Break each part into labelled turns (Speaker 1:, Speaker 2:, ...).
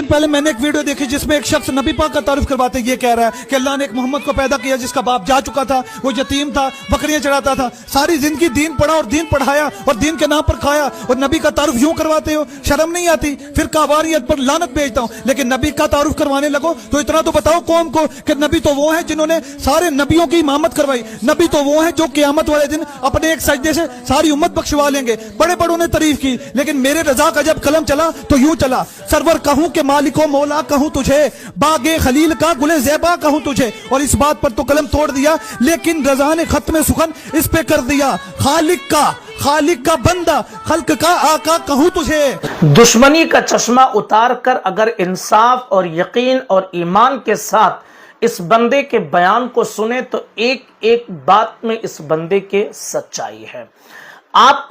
Speaker 1: पहले मैंने एक वीडियो देखी जिसमें एक शख्स नबी पाक का तारुफ करवाते ये कह रहा है कि अल्लाह ने एक मोहम्मद को पैदा किया जिसका बाप जा चुका था, वो यतीम था, बकरियां चढ़ाता था, सारी जिंदगी दीन पढ़ा और दीन पढ़ाया और दीन के नाम पर खाया, और नबी का तारुफ यूं करवाते हो, शर्म नहीं आती? फिर कावारियत पर लानत भेजता हूं, लेकिन नबी का तारुफ करवाने लगो तो इतना तो बताओ कौम को कि नबी तो वो है जिन्होंने सारे नबियों की इमामत करवाई, नबी तो वो है जो क़यामत वाले दिन अपने एक सजदे से सारी उम्मत बख्शवा लेंगे। बड़े बड़ों ने तारीफ की, लेकिन मेरे रजा का जब कलम चला तो यूं चला, सरवर कहूं कि मालिको मौला कहूं तुझे, बागे खलील का गुले ज़ेबा कहूं तुझे, और इस बात पर तो कलम तोड़ दिया, लेकिन रजा ने खत्म सुखन इस पे कर दिया, खालिक का बंदा, खल्क का आका कहूं तुझे।
Speaker 2: दुश्मनी का चश्मा उतार कर अगर इंसाफ और यकीन और ईमान के साथ इस बंदे के बयान को सुने तो एक एक बात में इस बंदे के सच्चाई है। आप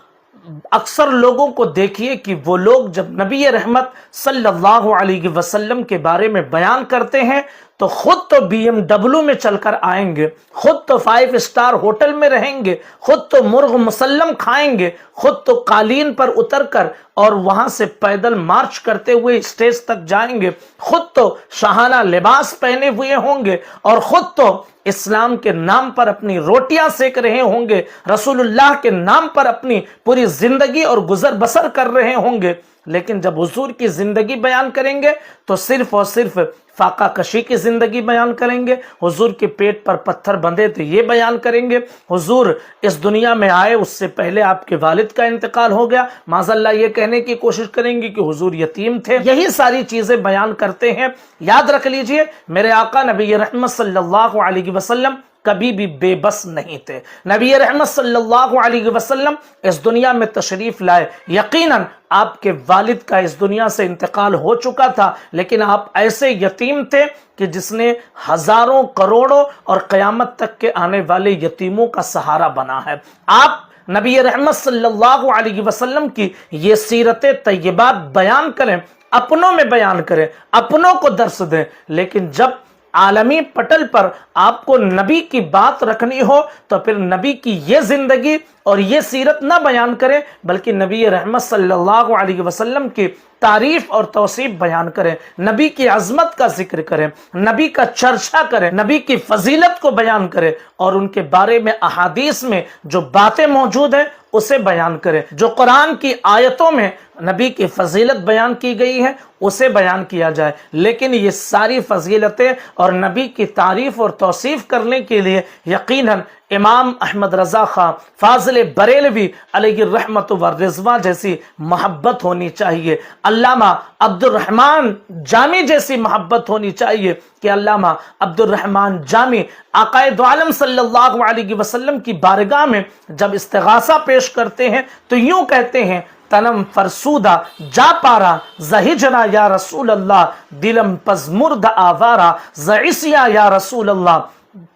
Speaker 2: अक्सर लोगों को देखिए कि वो लोग जब नबी रहमत सल्लल्लाहु अलैहि वसल्लम के बारे में बयान करते हैं तो खुद तो BMW में चलकर आएंगे, खुद तो 5 स्टार होटल में रहेंगे, खुद तो मुर्ग मुसल्लम खाएंगे, खुद तो कालीन पर उतरकर और वहां से पैदल मार्च करते हुए स्टेज तक जाएंगे, खुद तो शाहाना लिबास पहने हुए होंगे और खुद तो इस्लाम के नाम पर अपनी रोटियां सेक रहे होंगे, रसूलुल्लाह के नाम पर अपनी पूरी जिंदगी और गुजर बसर कर रहे होंगे। लेकिन जब हुजूर की जिंदगी बयान करेंगे तो सिर्फ और सिर्फ फाका कशी की जिंदगी बयान करेंगे, हुजूर के पेट पर पत्थर बंधे थे ये बयान करेंगे, हुजूर इस दुनिया में आए उससे पहले आपके वालिद का इंतकाल हो गया, माज़अल्लाह ये कहने की कोशिश करेंगे कि हुजूर यतीम थे, यही सारी चीजें बयान करते हैं। याद रख लीजिए, मेरे आका नबी रहमत सल्लल्लाहु अलैहि वसल्लम कभी भी बेबस नहीं थे। नबी रहमत सल्लल्लाहु अलैहि वसल्लम इस दुनिया में तशरीफ लाए, यकीनन आपके वालिद का इस दुनिया से इंतकाल हो चुका था, लेकिन आप ऐसे यतीम थे कि जिसने हजारों करोड़ों और क़यामत तक के आने वाले यतीमों का सहारा बना है। आप नबी रहमत सल्लल्लाहु अलैहि वसल्लम की ये सीरत तय्यबा बयान करें, अपनों में बयान करें, अपनों को दर्स दें, लेकिन जब आलमी पटल पर आपको नबी की बात रखनी हो तो फिर नबी की ये जिंदगी और ये सीरत ना बयान करें, बल्कि नबी रहमत सल्लल्लाहु अलैहि वसल्लम की तारीफ और तौसीफ बयान करें, नबी की अजमत का जिक्र करें, नबी का चर्चा करें, नबी की फजीलत को बयान करें और उनके बारे में अहादीस में जो बातें मौजूद हैं उसे बयान करें। जो कुरान की आयतों में नबी की फजीलत बयान की गई है उसे बयान किया जाए। लेकिन ये सारी फजीलतें और नबी की तारीफ और तौसीफ करने के लिए यकीनन इमाम अहमद रजा खां फाजिल बरेलवी अलैहि रहमत व रिज़वा जैसी मोहब्बत होनी चाहिए, अल्लामा अब्दुल रहमान जामी जैसी मोहब्बत होनी चाहिए कि अल्लामा अब्दुल रहमान जामी आकाए दो आलम सल्लल्लाहु अलैहि वसल्लम की बारगाह में जब इस्तिगासा पेश करते हैं तो यूं कहते हैं, तनम फरसूदा जा पारा जहिजना या रसूल अल्लाह, दिलम पजमुर्द आवारा ज़इसिया या रसूल अल्लाह,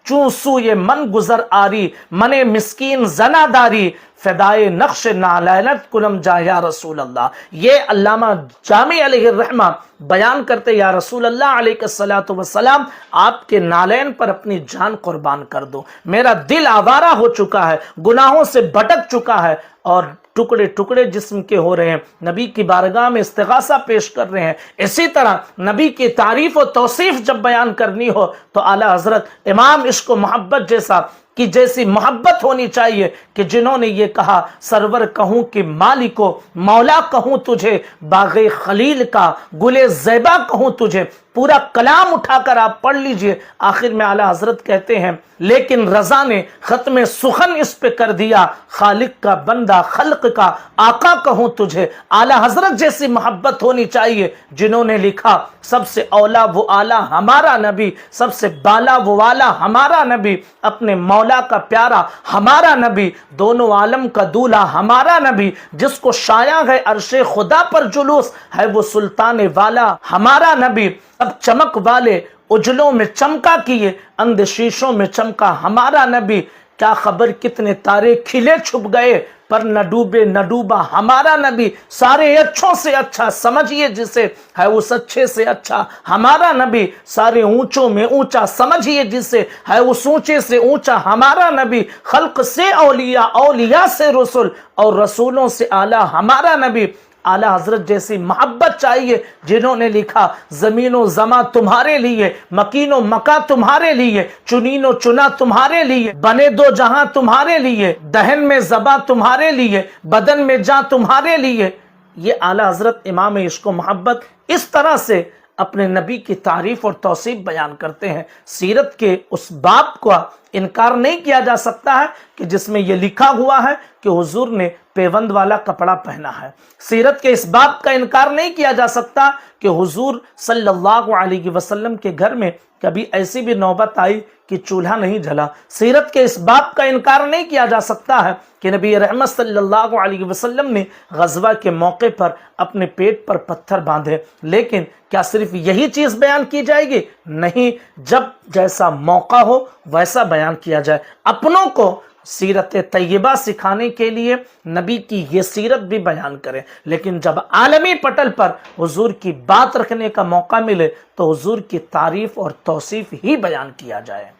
Speaker 2: चूसू ये मन गुजर आरी मने मिस्कीन जनादारी, फदाए नक्श नालैनत कुलम जा या रसूल अल्लाह। ये अल्लामा जामी अलैहि रहमा बयान करते, या रसूल अल्लाह अलैहिस्सलातु वस्सलाम आपके नालैन पर अपनी जान कुर्बान कर दो, मेरा दिल आवारा हो चुका है, गुनाहों से भटक चुका है और टुकड़े टुकड़े जिस्म के हो रहे हैं, नबी की बारगाह में इस्तिगासा पेश कर रहे हैं। इसी तरह नबी की तारीफ और तौसीफ जब बयान करनी हो तो आला हजरत इमाम इश्क व मोहब्बत की जैसी मोहब्बत होनी चाहिए कि जिन्होंने ये कहा, सरवर कहूं कि मालिको मौला कहूं तुझे, बागे खलील का गुले ज़ेबा कहूं तुझे। पूरा कलाम उठाकर आप पढ़ लीजिए, आखिर में आला हजरत कहते हैं, लेकिन रजा ने खत्म सुखन इस पे कर दिया, खालिक का बंदा खल्क का आका कहूं तुझे। आला हजरत जैसी मोहब्बत होनी चाहिए जिन्होंने लिखा, सबसे औला वो आला हमारा नबी, सबसे बाला वो वाला हमारा नबी, अपने मौला का प्यारा हमारा नबी, दोनों आलम का दूल्हा हमारा नबी, जिसको शाया है अर्शे खुदा पर जुलूस है वो सुल्तान वाला हमारा नबी, अब चमक वाले उजलों में चमका किए, अंध शीशों में चमका हमारा नबी, क्या खबर कितने तारे खिले छुप गए पर न डूबे न डूबा हमारा नबी, सारे अच्छों से अच्छा समझिए जिसे है उस अच्छे से अच्छा हमारा नबी, सारे ऊंचों में ऊंचा समझिए जिसे है उस ऊंचे से ऊंचा हमारा नबी, खल्क से औलिया, औलिया से रसूल और रसूलों से आला हमारा नबी, आला हजरत जैसी मोहब्बत चाहिए जिन्होंने लिखा ज़मीनो ज़मा तुम्हारे लिए, मकीनो मका तुम्हारे लिए, चुनीनो चुना तुम्हारे लिए, बने दो जहां तुम्हारे लिए, दहन में ज़बा तुम्हारे लिए, बदन में जा तुम्हारे लिए। ये आला हजरत इमाम इश्क व मोहब्बत इस तरह से अपने नबी की तारीफ और तौसीफ बयान करते हैं। सीरत के उस बाब का इनकार नहीं किया जा सकता है कि जिसमें यह लिखा हुआ है कि हुजूर ने पेवंद वाला कपड़ा पहना है। सीरत के इस बात का इनकार नहीं किया जा सकता कि हुजूर सल्लल्लाहु अलैहि वसल्लम के घर में कभी ऐसी भी नौबत आई कि चूल्हा नहीं जला। सीरत के इस बात का इनकार नहीं किया जा सकता है कि नबी रहमत सल्लल्लाहु अलैहि वसल्लम ने गज़वा के मौके पर अपने पेट पर पत्थर बांधे। लेकिन क्या सिर्फ यही चीज बयान की जाएगी? नहीं, जब जैसा मौका हो वैसा बयान किया जाए। अपनों को सीरत तैयबा सिखाने के लिए नबी की ये सीरत भी बयान करें, लेकिन जब आलमी पटल पर हुजूर की बात रखने का मौका मिले तो हुजूर की तारीफ और तौसीफ ही बयान किया जाए।